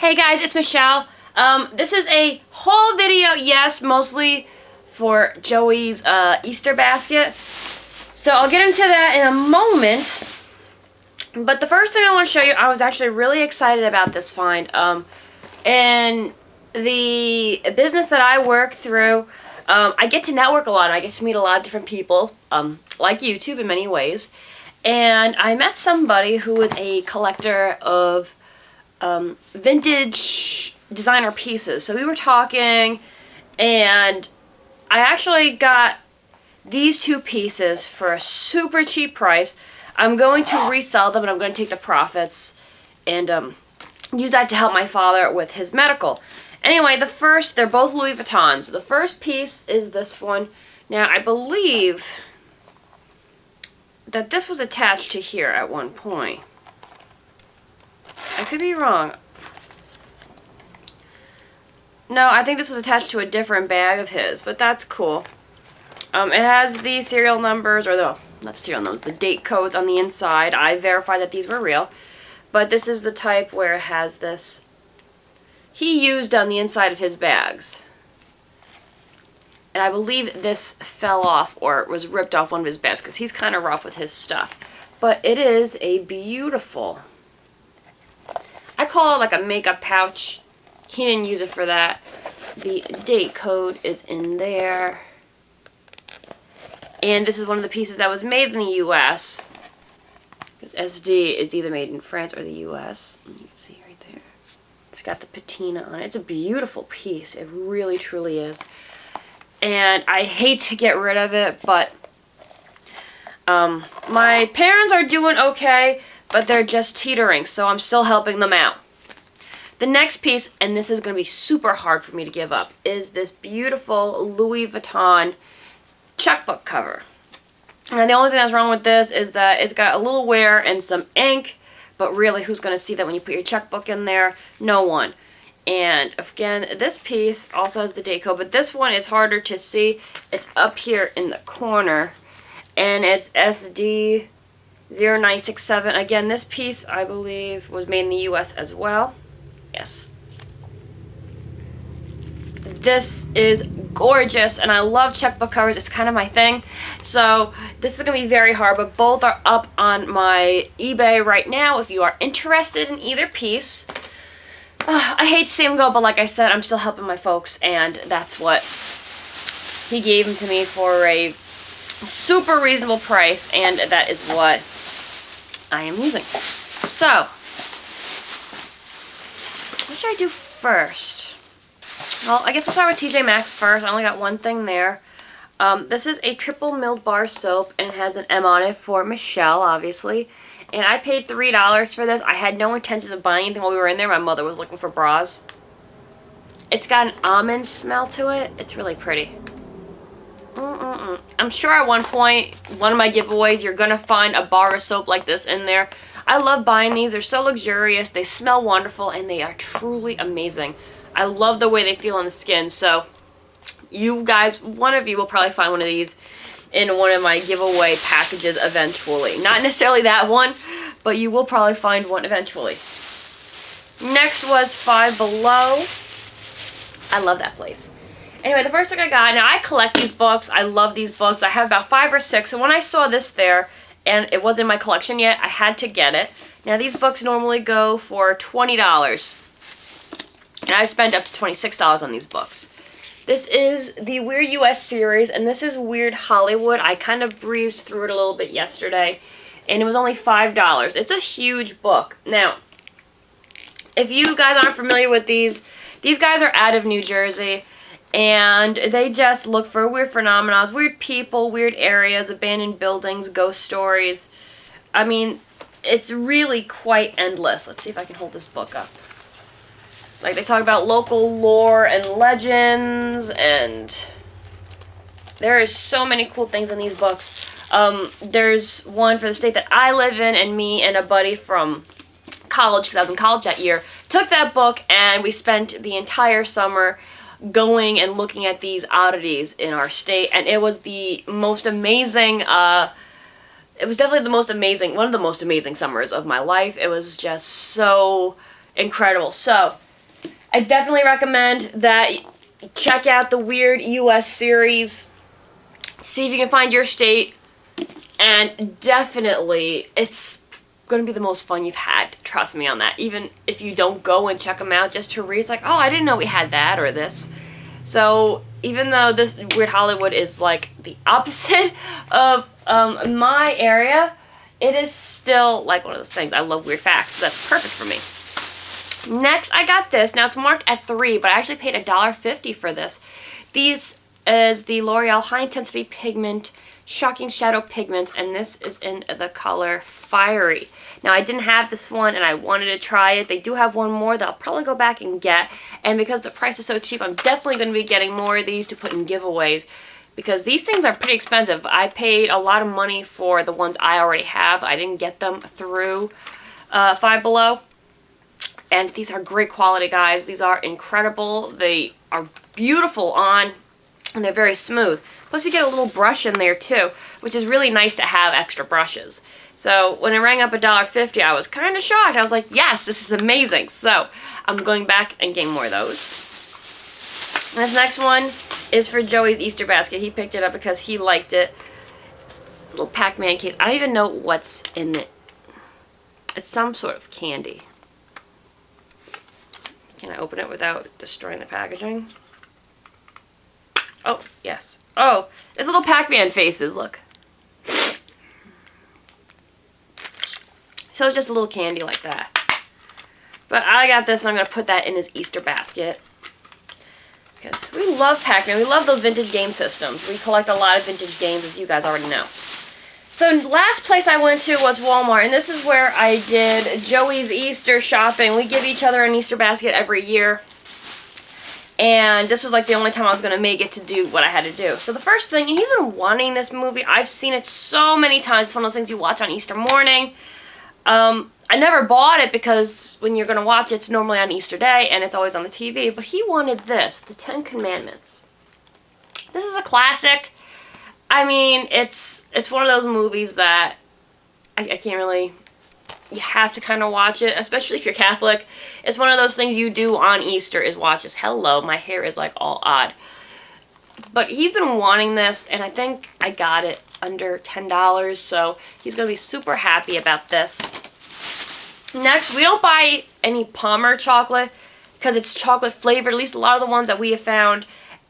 Hey guys, it's Michelle. This is a haul video, yes, mostly for Joey's Easter basket. So I'll get into that in a moment. But the first thing I want to show you, I was actually really excited about this find. In the business that I work through, I get to network a lot. I get to meet a lot of different people, like YouTube in many ways. And I met somebody who was a collector of vintage designer pieces. So we were talking, and I actually got these two pieces for a super cheap price. I'm going to resell them, and I'm going to take the profits and use that to help my father with his medical. Anyway, they're both Louis Vuittons. The first piece is this one. Now, I believe that this was attached to here at one point. I could be wrong. No, I think this was attached to a different bag of his, but that's cool. It has the serial numbers, or not the serial numbers, the date codes on the inside. I verified that these were real. But this is the type where it has this. He used on the inside of his bags. And I believe this fell off or was ripped off one of his bags because he's kind of rough with his stuff. But it is a beautiful, I call it like a makeup pouch. He didn't use it for that. The date code is in there. And this is one of the pieces that was made in the U.S. Because SD is either made in France or the U.S. You can see right there. It's got the patina on it. It's a beautiful piece. It really, truly is. And I hate to get rid of it, but my parents are doing okay, but they're just teetering, so I'm still helping them out. The next piece, and this is going to be super hard for me to give up, is this beautiful Louis Vuitton checkbook cover. And the only thing that's wrong with this is that it's got a little wear and some ink, but really, who's going to see that when you put your checkbook in there? No one. And again, this piece also has the date code, but this one is harder to see. It's up here in the corner, and it's SD 0967. Again, this piece, I believe, was made in the U.S. as well. Yes. This is gorgeous, and I love checkbook covers. It's kind of my thing. So this is going to be very hard, but both are up on my eBay right now if you are interested in either piece. I hate to see him go, but like I said, I'm still helping my folks, and that's what he gave them to me for a super reasonable price, and that is what I am using. So, what should I do first? Well, I guess we'll start with TJ Maxx first. I only got one thing there. This is a triple milled bar soap, and it has an M on it for Michelle, obviously. And I paid $3 for this. I had no intentions of buying anything while we were in there. My mother was looking for bras. It's got an almond smell to it. It's really pretty. I'm sure at one point, one of my giveaways, you're going to find a bar of soap like this in there. I love buying these. They're so luxurious. They smell wonderful, and they are truly amazing. I love the way they feel on the skin. So, you guys, one of you will probably find one of these in one of my giveaway packages eventually. Not necessarily that one, but you will probably find one eventually. Next was Five Below. I love that place. Anyway, the first thing I got, now I collect these books. I love these books. I have about 5 or 6, and when I saw this there, and it wasn't in my collection yet, I had to get it. Now, these books normally go for $20, and I spent up to $26 on these books. This is the Weird US series, and this is Weird Hollywood. I kind of breezed through it a little bit yesterday, and it was only $5. It's a huge book. Now, if you guys aren't familiar with these guys are out of New Jersey, and they just look for weird phenomena, weird people, weird areas, abandoned buildings, ghost stories. I mean, it's really quite endless. Let's see if I can hold this book up. Like, they talk about local lore and legends, and there is so many cool things in these books. There's one for the state that I live in, and me and a buddy from college, because I was in college that year, took that book, and we spent the entire summer going and looking at these oddities in our state, and it was the most amazing, it was definitely the most amazing, one of the most amazing summers of my life. It was just so incredible. So, I definitely recommend that you check out the Weird US series. See if you can find your state. And definitely, it's going to be the most fun you've had. Trust me on that. Even if you don't go and check them out just to read, it's like, oh, I didn't know we had that or this. So even though this Weird Hollywood is like the opposite of my area, it is still like one of those things. I love weird facts, so that's perfect for me. Next, I got this. Now, it's marked at $3, but I actually paid $1.50 for this. These is the L'Oreal High Intensity Pigment Shocking Shadow Pigments, and this is in the color Fiery. Now, I didn't have this one, and I wanted to try it. They do have one more that I'll probably go back and get, and because the price is so cheap, I'm definitely going to be getting more of these to put in giveaways, because these things are pretty expensive. I paid a lot of money for the ones I already have. I didn't get them through Five Below. And these are great quality, guys. These are incredible. They are beautiful on, and they're very smooth. Plus, you get a little brush in there, too, which is really nice to have extra brushes. So, when it rang up $1.50, I was kind of shocked. I was like, yes, this is amazing. So, I'm going back and getting more of those. And this next one is for Joey's Easter basket. He picked it up because he liked it. It's a little Pac-Man kit. I don't even know what's in it. It's some sort of candy. Can I open it without destroying the packaging? Oh, yes. Oh, it's little Pac-Man faces, look. So it's just a little candy like that. But I got this and I'm going to put that in his Easter basket. Because we love Pac-Man. We love those vintage game systems. We collect a lot of vintage games, as you guys already know. So last place I went to was Walmart, and this is where I did Joey's Easter shopping. We give each other an Easter basket every year, and this was like the only time I was going to make it to do what I had to do. So the first thing, and he's been wanting this movie. I've seen it so many times. It's one of those things you watch on Easter morning. I never bought it because when you're going to watch it, it's normally on Easter Day, and it's always on the TV. But he wanted this, the 10 Commandments. This is a classic. I mean, it's one of those movies that I can't really, you have to kind of watch it, especially if you're Catholic. It's one of those things you do on Easter is watch this. Hello, my hair is like all odd. But he's been wanting this, and I think I got it under $10, so he's going to be super happy about this. Next, we don't buy any Palmer chocolate because it's chocolate flavored, at least a lot of the ones that we have found,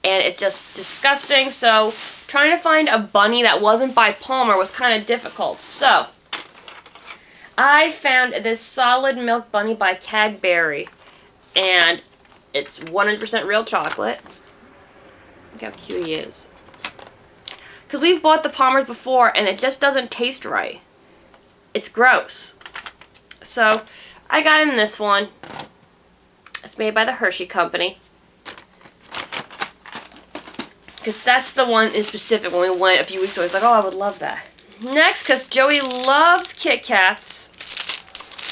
and it's just disgusting, so trying to find a bunny that wasn't by Palmer was kind of difficult. So, I found this Solid Milk Bunny by Cadbury, and it's 100% real chocolate. Look how cute he is. Because we've bought the Palmers before, and it just doesn't taste right. It's gross. So, I got him this one. It's made by the Hershey Company. Because that's the one in specific when we went a few weeks ago. He's like, oh, I would love that. Next, because Joey loves Kit Kats,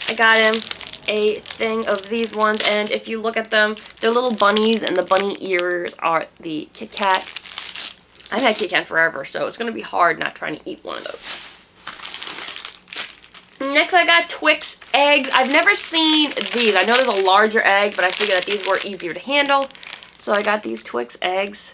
I got him a thing of these ones. And if you look at them, they're little bunnies, and the bunny ears are the Kit Kat. I've had Kit Kat forever, so it's going to be hard not trying to eat one of those. Next, I got Twix eggs. I've never seen these. I know there's a larger egg, but I figured that these were easier to handle. So I got these Twix eggs.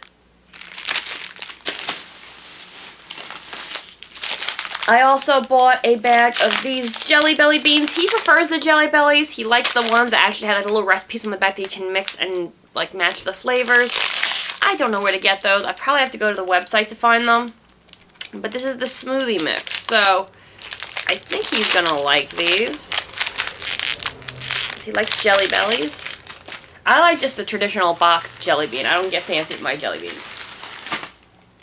I also bought a bag of these Jelly Belly beans. He prefers the Jelly Bellies. He likes the ones that actually have like a little recipes on the back that you can mix and like match the flavors. I don't know where to get those. I probably have to go to the website to find them. But this is the smoothie mix. So I think he's going to like these. He likes Jelly Bellies. I like just the traditional box jelly bean. I don't get fancy with my jelly beans.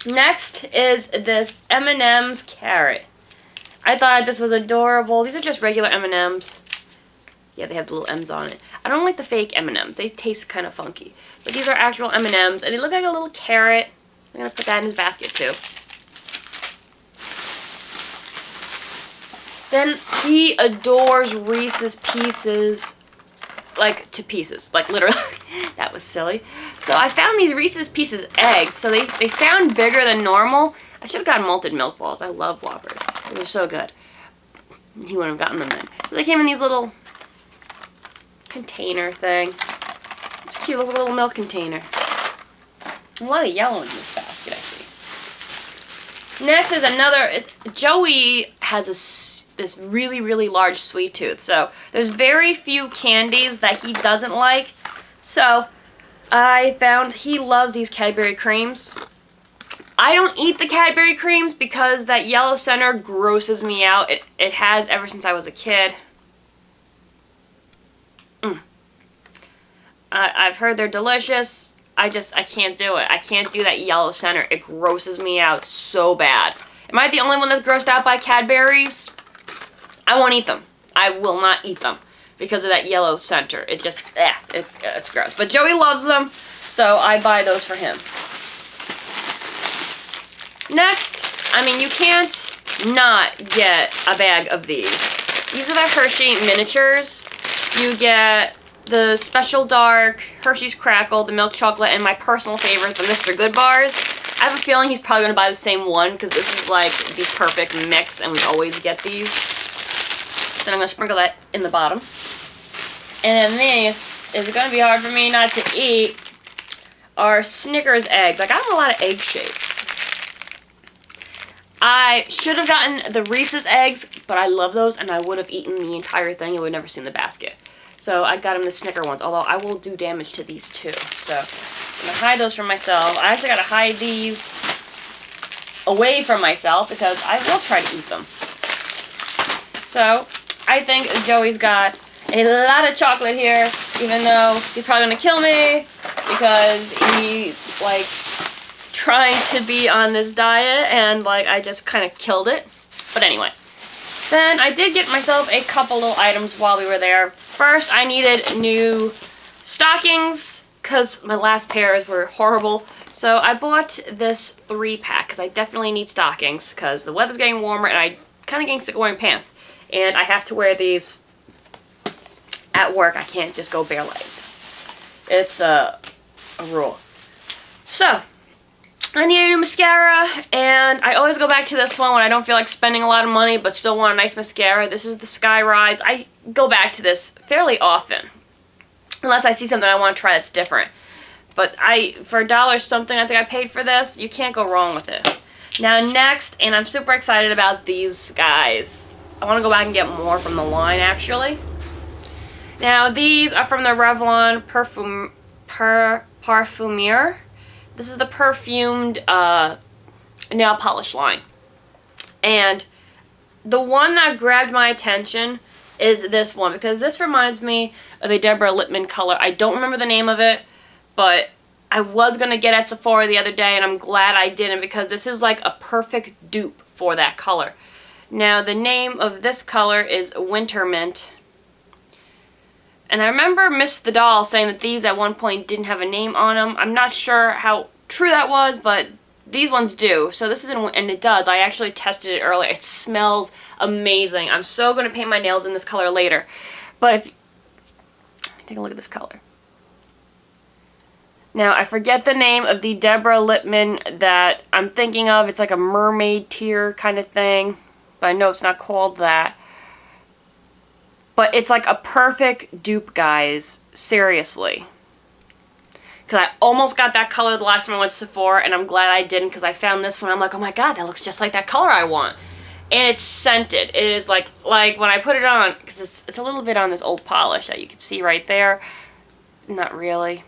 Next is this M&M's carrot. I thought this was adorable. These are just regular M&M's. Yeah, they have the little M's on it. I don't like the fake M&M's. They taste kind of funky. But these are actual M&M's, and they look like a little carrot. I'm going to put that in his basket, too. Then he adores Reese's Pieces, like, to pieces. Like, literally. That was silly. So I found these Reese's Pieces eggs. So they sound bigger than normal. I should have gotten malted milk balls. I love Whoppers. They're so good. He wouldn't have gotten them then. So they came in these little container thing. It's cute. Looks like a little milk container. A lot of yellow in this basket, I see. Next is another. Joey has this really, really large sweet tooth. So there's very few candies that he doesn't like. So I found he loves these Cadbury creams. I don't eat the Cadbury creams because that yellow center grosses me out. It has ever since I was a kid. I've heard they're delicious. I can't do it. I can't do that yellow center. It grosses me out so bad. Am I the only one that's grossed out by Cadbury's? I won't eat them. I will not eat them because of that yellow center. It just, it's gross. But Joey loves them, so I buy those for him. Next, I mean, you can't not get a bag of these. These are the Hershey miniatures. You get the Special Dark, Hershey's Crackle, the milk chocolate, and my personal favorite, the Mr. Good bars. I have a feeling he's probably going to buy the same one because this is like the perfect mix and we always get these. So I'm going to sprinkle that in the bottom. And then this is going to be hard for me not to eat are Snickers eggs. I got them a lot of egg shapes. I should have gotten the Reese's eggs, but I love those and I would have eaten the entire thing. It would never seen the basket. So I got him the Snicker ones, although I will do damage to these too. So I'm going to hide those from myself. I actually got to hide these away from myself because I will try to eat them. So I think Joey's got a lot of chocolate here, even though he's probably going to kill me because he's like trying to be on this diet and like I just kind of killed it. But anyway. Then I did get myself a couple little items while we were there. First, I needed new stockings because my last pairs were horrible. So I bought this 3-pack because I definitely need stockings because the weather's getting warmer and I kind of getting sick of wearing pants. And I have to wear these at work. I can't just go bare-legged. It's a rule. So I need a new mascara, and I always go back to this one when I don't feel like spending a lot of money but still want a nice mascara. This is the Sky Rise. I go back to this fairly often, unless I see something I want to try that's different. But for $1 something, I think I paid for this. You can't go wrong with it. Now next, and I'm super excited about these guys. I want to go back and get more from the line, actually. Now these are from the Revlon Parfumier. This is the perfumed nail polish line. And the one that grabbed my attention is this one, because this reminds me of a Deborah Lippmann color. I don't remember the name of it, but I was going to get at Sephora the other day, and I'm glad I didn't, because this is like a perfect dupe for that color. Now, the name of this color is Winter Mint. And I remember Miss the Doll saying that these at one point didn't have a name on them. I'm not sure how true that was, but these ones do. So this is, and it does. I actually tested it earlier. It smells amazing. I'm so going to paint my nails in this color later. But if, take a look at this color. Now, I forget the name of the Deborah Lippmann that I'm thinking of. It's like a mermaid tear kind of thing. But I know it's not called that. But it's like a perfect dupe, guys. Seriously. Because I almost got that color the last time I went to Sephora, and I'm glad I didn't because I found this one. I'm like, oh my god, that looks just like that color I want. And it's scented. It is like when I put it on, because it's a little bit on this old polish that you can see right there. Not really.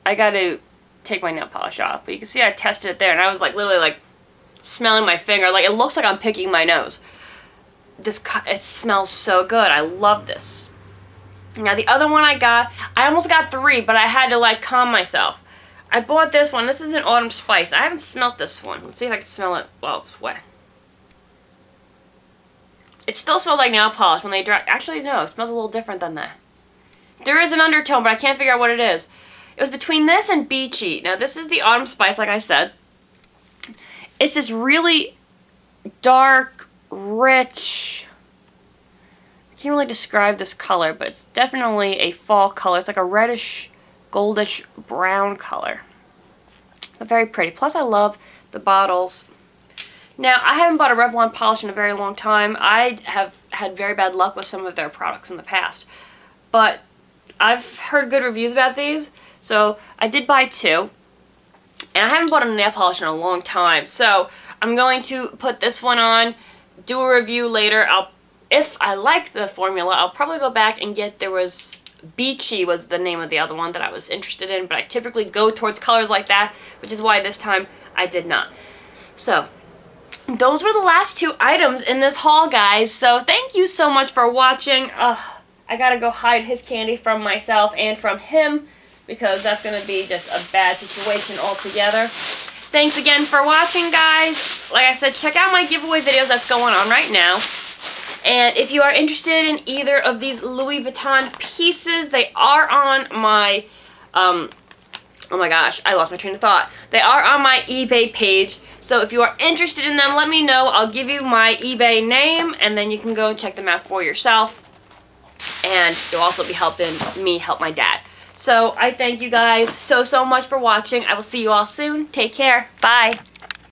I got to take my nail polish off. But you can see I tested it there, and I was like literally like smelling my finger. Like, it looks like I'm picking my nose. It smells so good. I love this. Now the other one I almost got 3, but I had to like calm myself. I bought this one. This is an Autumn Spice. I haven't smelt this one. Let's see if I can smell it while it's wet. It still smells like nail polish when they dry. Actually, no. It smells a little different than that. There is an undertone, but I can't figure out what it is. It was between this and Beachy. Now this is the Autumn Spice, like I said. It's this really dark, rich, I can't really describe this color, but it's definitely a fall color. It's like a reddish, goldish brown color. But very pretty. Plus I love the bottles. Now, I haven't bought a Revlon polish in a very long time. I have had very bad luck with some of their products in the past. But I've heard good reviews about these, so I did buy 2. And I haven't bought a nail polish in a long time, so I'm going to put this one on, do a review later. If I like the formula, I'll probably go back and get, there was Beachy was the name of the other one that I was interested in, but I typically go towards colors like that, which is why this time I did not. So, those were the last 2 items in this haul, guys. So, thank you so much for watching. I gotta go hide his candy from myself and from him, because that's gonna be just a bad situation altogether. Thanks again for watching, guys. Like I said, check out my giveaway videos that's going on right now. And if you are interested in either of these Louis Vuitton pieces, they are on my, oh my gosh, I lost my train of thought. They are on my eBay page. So if you are interested in them, let me know. I'll give you my eBay name, and then you can go and check them out for yourself. And you'll also be helping me help my dad. So I thank you guys so much for watching. I will see you all soon. Take care. Bye.